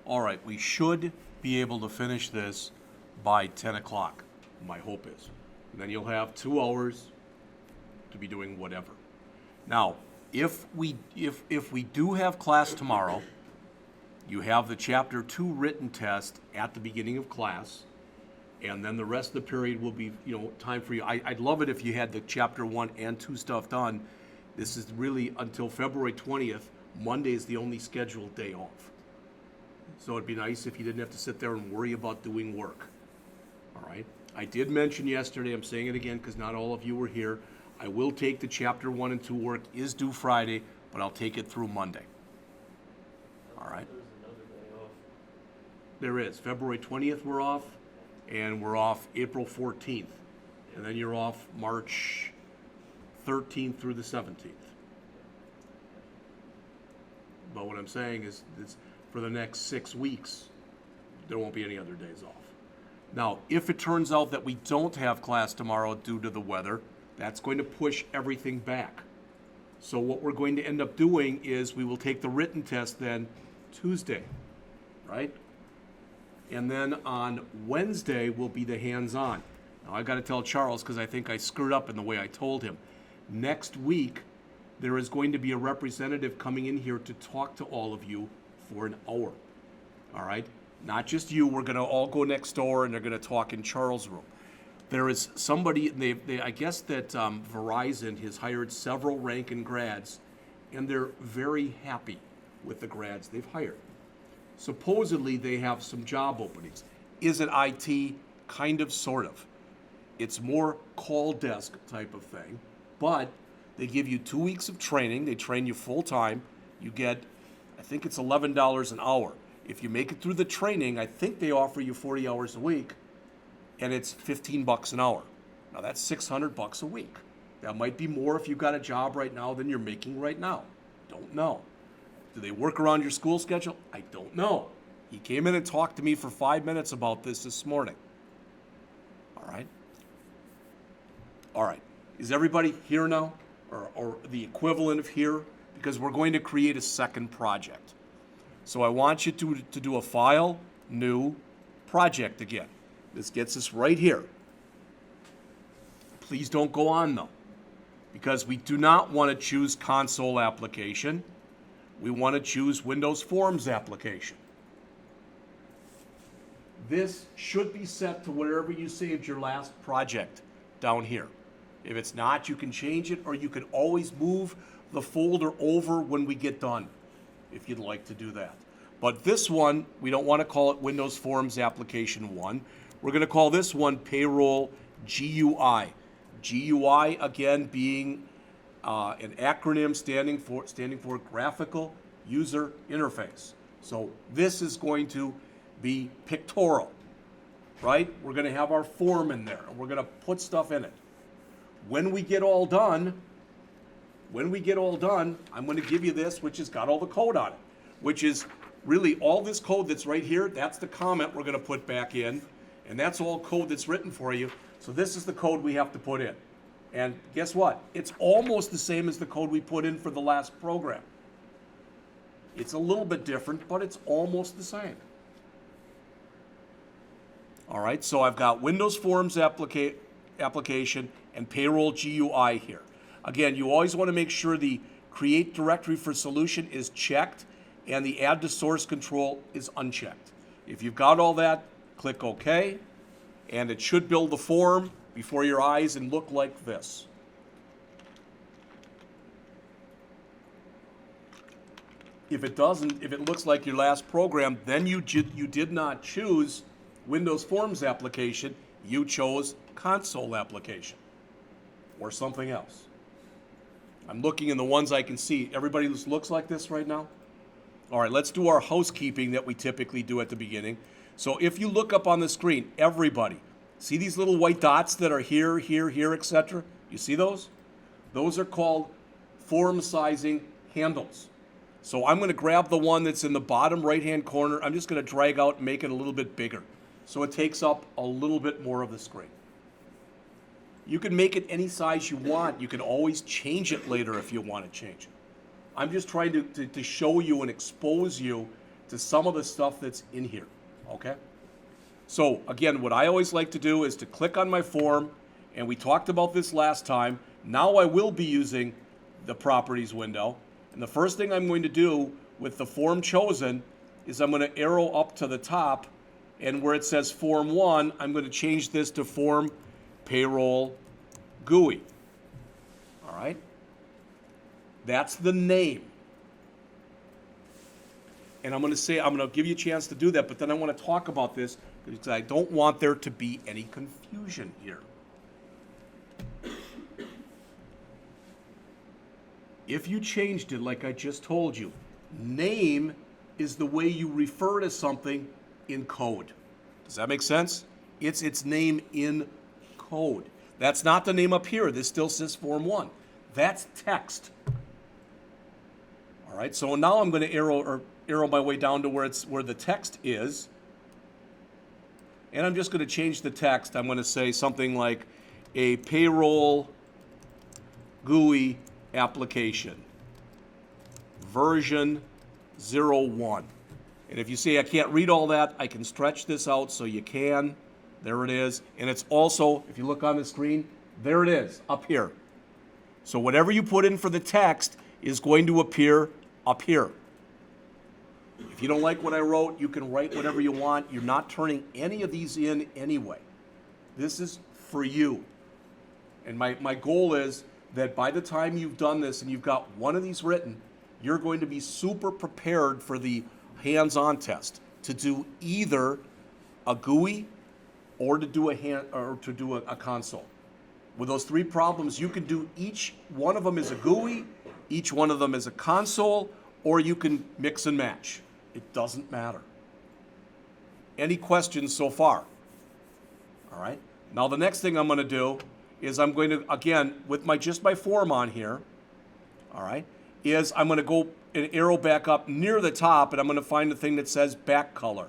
All right, we should be able to finish this by 10 o'clock, my hope is. And then you'll have 2 hours to be doing whatever. Now, if we do have class tomorrow, you have the Chapter 2 written test at the beginning of class, and then the rest of the period will be, time for you. I'd love it if you had the Chapter 1 and 2 stuff done. This is really until February 20th. Monday is the only scheduled day off. So it'd be nice if you didn't have to sit there and worry about doing work. All right? I did mention yesterday, I'm saying it again because not all of you were here, I will take the Chapter 1 and 2 work, is due Friday, but I'll take it through Monday. All right? There's another day off. There is. February 20th we're off, and we're off April 14th. And then you're off March 13th through the 17th. But what I'm saying is for the next 6 weeks, there won't be any other days off. Now, if it turns out that we don't have class tomorrow due to the weather, that's going to push everything back. So what we're going to end up doing is we will take the written test then Tuesday, right? And then on Wednesday will be the hands-on. Now, I got to tell Charles because I think I screwed up in the way I told him. Next week, there is going to be a representative coming in here to talk to all of you for an hour. All right? Not just you. We're going to all go next door, and they're going to talk in Charles' room. There is somebody, I guess that Verizon has hired several Rankin grads, and they're very happy with the grads they've hired. Supposedly, they have some job openings. Is it IT? Kind of, sort of. It's more call desk type of thing, but they give you 2 weeks of training. They train you full time. You get, I think it's $11 an hour. If you make it through the training, I think they offer you 40 hours a week, and it's $15 an hour. Now that's $600 a week. That might be more if you've got a job right now than you're making right now. Don't know. Do they work around your school schedule? I don't know. He came in and talked to me for 5 minutes about this morning. All right? All right. Is everybody here now? Or the equivalent of here? Because we're going to create a second project. So I want you to do a file, new, project again. This gets us right here. Please don't go on though, because we do not want to choose console application. We want to choose Windows Forms application. This should be set to wherever you saved your last project down here. If it's not, you can change it, or you can always move the folder over when we get done, if you'd like to do that. But this one, we don't want to call it Windows Forms Application 1. We're going to call this one Payroll GUI. GUI, again, being an acronym standing for Graphical User Interface. So this is going to be pictorial, right? We're going to have our form in there, and we're going to put stuff in it. When we get all done, I'm going to give you this, which has got all the code on it, which is really all this code that's right here. That's the comment we're going to put back in, and that's all code that's written for you. So this is the code we have to put in. And guess what? It's almost the same as the code we put in for the last program. It's a little bit different, but it's almost the same. All right, so I've got Windows Forms application and Payroll GUI here. Again, you always want to make sure the Create Directory for Solution is checked and the Add to Source Control is unchecked. If you've got all that, click OK, and it should build the form before your eyes and look like this. If it doesn't, if it looks like your last program, then you did not choose Windows Forms application, you chose Console application or something else. I'm looking in the ones I can see. Everybody looks like this right now? All right, let's do our housekeeping that we typically do at the beginning. So if you look up on the screen, everybody, see these little white dots that are here, here, here, etc.? You see those? Those are called form sizing handles. So I'm going to grab the one that's in the bottom right-hand corner. I'm just going to drag out and make it a little bit bigger, so it takes up a little bit more of the screen. You can make it any size you want. You can always change it later if you want to change it. I'm just trying to show you and expose you to some of the stuff that's in here, okay? So again, what I always like to do is to click on my form, and we talked about this last time. Now I will be using the properties window, and the first thing I'm going to do with the form chosen is I'm going to arrow up to the top, and where it says Form 1, I'm going to change this to Form Payroll GUI. All right? That's the name. And I'm going to give you a chance to do that, but then I want to talk about this because I don't want there to be any confusion here. If you changed it like I just told you, name is the way you refer to something in code. Does that make sense? It's its name in code. That's not the name up here. This still says Form 1. That's text. All right, so now I'm going to arrow my way down to where the text is. And I'm just going to change the text. I'm going to say something like a payroll GUI application version 01. And if you say I can't read all that, I can stretch this out so you can. There it is. And it's also, if you look on the screen, there it is, up here. So whatever you put in for the text is going to appear up here. If you don't like what I wrote, you can write whatever you want. You're not turning any of these in anyway. This is for you. And my goal is that by the time you've done this and you've got one of these written, you're going to be super prepared for the hands-on test to do either a GUI or to do a console. With those three problems, you can do each one of them as a GUI, each one of them as a console, or you can mix and match. It doesn't matter. Any questions so far? All right. Now the next thing I'm going to do is I'm going to, again, with just my form on here, all right, is I'm going to go and arrow back up near the top, and I'm going to find the thing that says back color.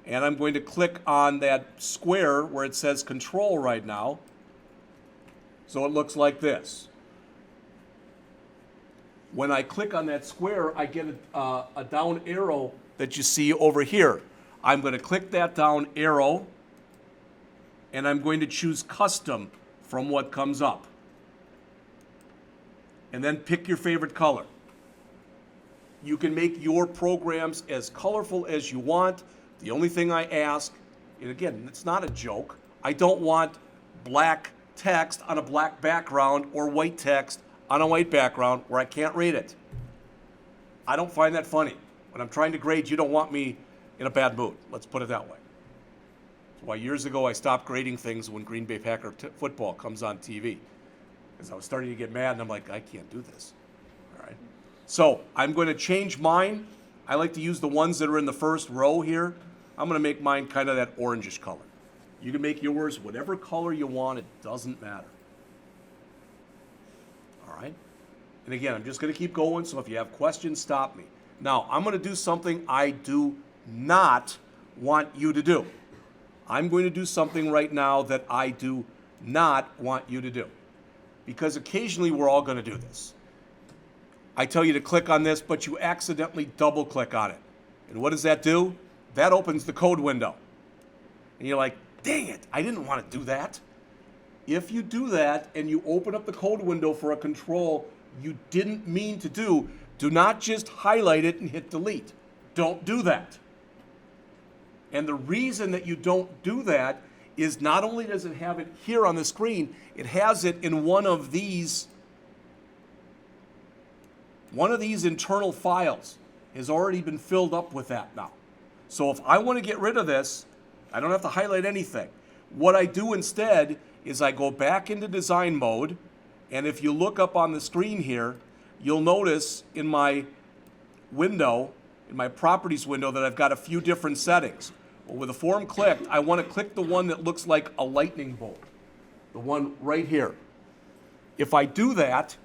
And I'm going to click on that square where it says control right now. So it looks like this. When I click on that square, I get a down arrow that you see over here. I'm going to click that down arrow, and I'm going to choose custom from what comes up. And then pick your favorite color. You can make your programs as colorful as you want. The only thing I ask, and again, it's not a joke, I don't want black text on a black background or white text on a white background where I can't read it. I don't find that funny. When I'm trying to grade, you don't want me in a bad mood. Let's put it that way. That's why years ago I stopped grading things when Green Bay Packer football comes on TV. Because I was starting to get mad and I'm like, I can't do this. All right. So I'm going to change mine. I like to use the ones that are in the first row here. I'm going to make mine kind of that orangish color. You can make yours whatever color you want. It doesn't matter. All right. And again, I'm just going to keep going. So if you have questions, stop me. Now, I'm going to do something I do not want you to do. I'm going to do something right now that I do not want you to do. Because occasionally we're all going to do this. I tell you to click on this, but you accidentally double click on it. And what does that do? That opens the code window. And you're like, dang it, I didn't want to do that. If you do that and you open up the code window for a control you didn't mean to do not just highlight it and hit delete. Don't do that. And the reason that you don't do that is not only does it have it here on the screen, it has it in one of these internal files has already been filled up with that now. So if I want to get rid of this, I don't have to highlight anything. What I do instead is I go back into design mode, and if you look up on the screen here, you'll notice in my window, in my properties window, that I've got a few different settings. Well, with the form clicked, I want to click the one that looks like a lightning bolt, the one right here. If I do that,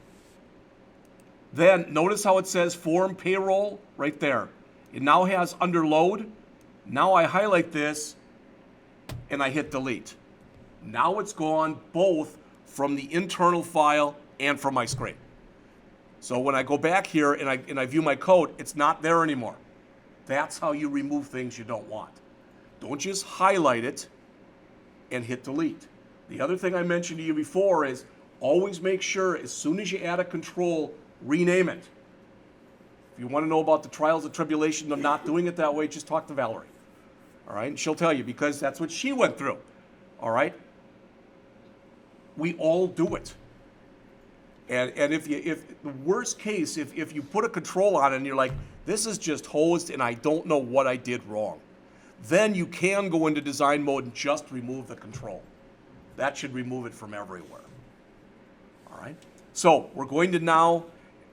then notice how it says form payroll right there. It now has under load. Now I highlight this and I hit delete. Now it's gone both from the internal file and from my screen. So when I go back here and I view my code, it's not there anymore. That's how you remove things you don't want. Don't just highlight it and hit delete. The other thing I mentioned to you before is always make sure as soon as you add a control, rename it. If you want to know about the trials and tribulation of not doing it that way, just talk to Valerie. All right, and she'll tell you because that's what she went through. All right, we all do it. And if the worst case, if you put a control on it and you're like, this is just hosed and I don't know what I did wrong, then you can go into design mode and just remove the control. That should remove it from everywhere. All right, so we're going to now,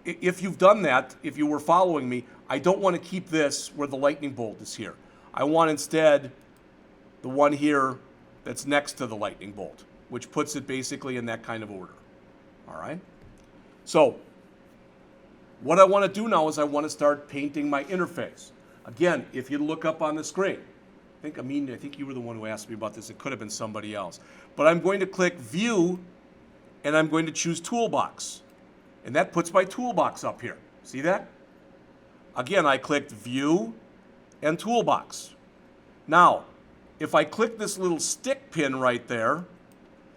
if you've done that, if you were following me, I don't want to keep this where the lightning bolt is here. I want instead the one here that's next to the lightning bolt, which puts it basically in that kind of order. All right? So what I want to do now is I want to start painting my interface. Again, if you look up on the screen, I think you were the one who asked me about this. It could have been somebody else. But I'm going to click View, and I'm going to choose Toolbox. And that puts my toolbox up here. See that? Again, I clicked View and Toolbox. Now, if I click this little stick pin right there,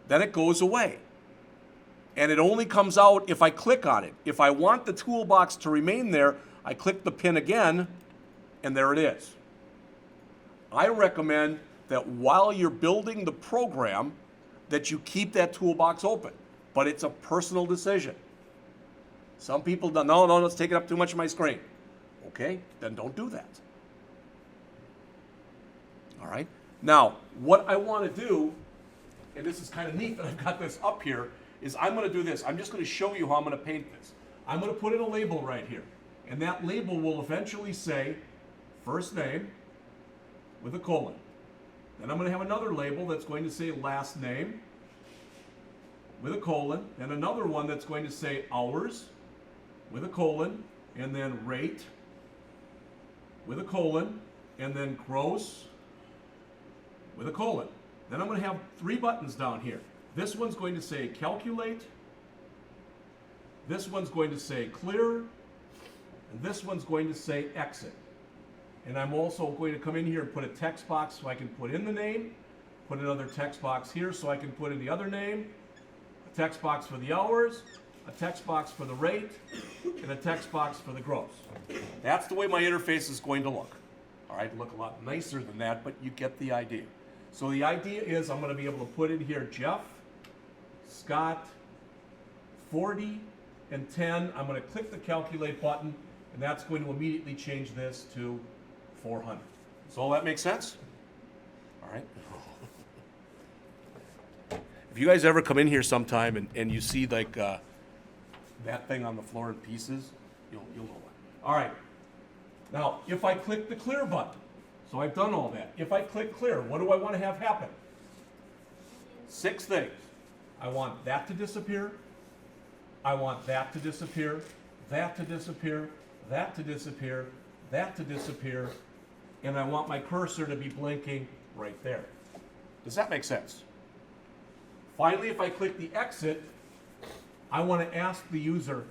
then it goes away. And it only comes out if I click on it. If I want the toolbox to remain there, I click the pin again, and there it is. I recommend that while you're building the program, that you keep that toolbox open. But it's a personal decision. Some people don't, no, it's taking up too much of my screen. Okay, then don't do that. All right. Now, what I want to do, and this is kind of neat that I've got this up here, is I'm going to do this. I'm just going to show you how I'm going to paint this. I'm going to put in a label right here. And that label will eventually say first name with a colon. Then I'm going to have another label that's going to say last name with a colon. And another one that's going to say hours with a colon. And then rate with a colon. And then gross with a colon. Then I'm going to have 3 buttons down here. This one's going to say calculate. This one's going to say clear. And this one's going to say exit. And I'm also going to come in here and put a text box so I can put in the name, put another text box here so I can put in the other name, a text box for the hours, a text box for the rate, and a text box for the gross. That's the way my interface is going to look. All right, look a lot nicer than that, but you get the idea. So the idea is I'm going to be able to put in here Jeff, Scott, 40, and 10. I'm going to click the calculate button, and that's going to immediately change this to 400. Does all that make sense? All right. If you guys ever come in here sometime and you see like that thing on the floor in pieces, you'll know that. All right. Now, if I click the clear button, so I've done all that. If I click clear, what do I want to have happen? 6 things. I want that to disappear. I want that to disappear, that to disappear, that to disappear, that to disappear, and I want my cursor to be blinking right there. Does that make sense? Finally, if I click the exit, I want to ask the user,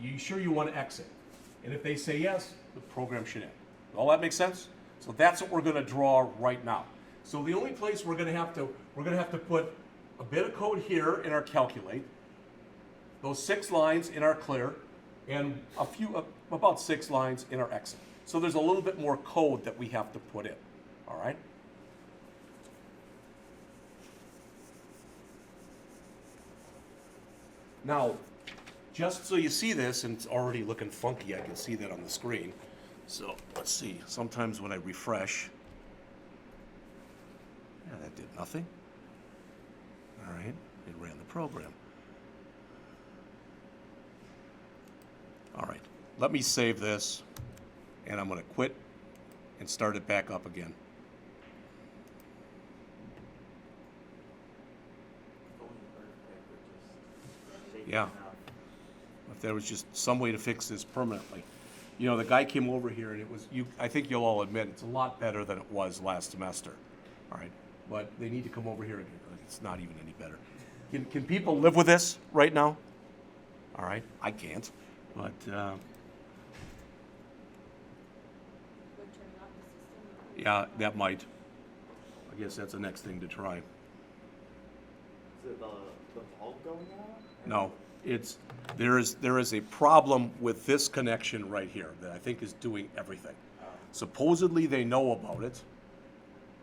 you sure you want to exit? And if they say yes, the program should end. All that makes sense? So that's what we're going to draw right now. So the only place we're going to have to put a bit of code here in our calculate, those 6 lines in our clear, and about 6 lines in our exit. So there's a little bit more code that we have to put in. All right? Now, just so you see this, and it's already looking funky, I can see that on the screen. So let's see, sometimes when I refresh, yeah, that did nothing. All right, it ran the program. All right, let me save this, and I'm gonna quit and start it back up again. Yeah, if there was just some way to fix this permanently. You know, the guy came over here, and it was, I think you'll all admit, it's a lot better than it was last semester. All right, but they need to come over here again. It's not even any better. Can people live with this right now? All right, I can't, but. Which Yeah, that might. I guess that's the next thing to try. Is it the bulb going out? No, there is a problem with this connection right here that I think is doing everything. Supposedly they know about it,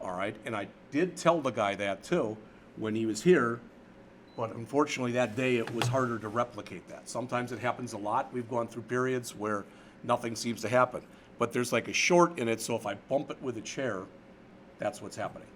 all right, and I did tell the guy that too when he was here, but unfortunately that day it was harder to replicate that. Sometimes it happens a lot. We've gone through periods where nothing seems to happen, but there's like a short in it, so if I bump it with a chair, that's what's happening.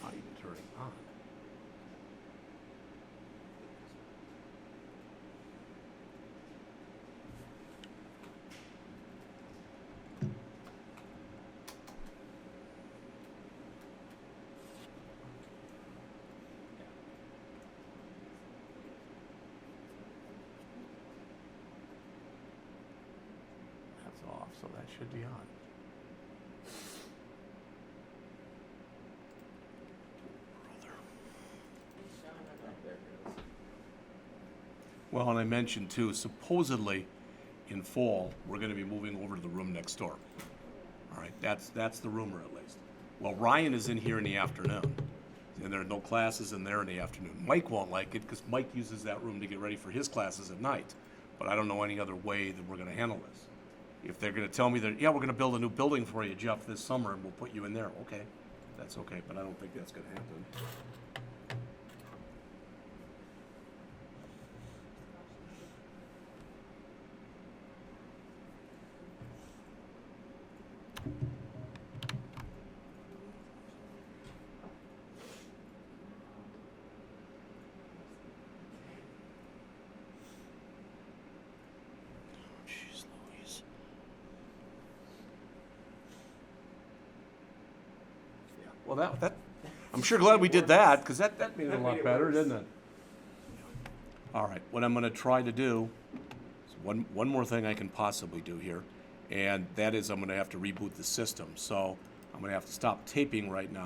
Not even turning on. That's off, so that should be on. Well, and I mentioned too, supposedly in fall, we're gonna be moving over to the room next door. All right, that's the rumor at least. Well, Ryan is in here in the afternoon, and there are no classes in there in the afternoon. Mike won't like it because Mike uses that room to get ready for his classes at night. But I don't know any other way that we're gonna handle this. If they're gonna tell me that, yeah, we're gonna build a new building for you, Jeff, this summer, and we'll put you in there, okay, that's okay, but I don't think that's gonna happen. Jeez Louise. Yeah, well, that, I'm sure glad we did that, because that made it a lot better, didn't it? All right, what I'm gonna try to do, is one more thing I can possibly do here, and that is I'm gonna have to reboot the system. So I'm gonna have to stop taping right now.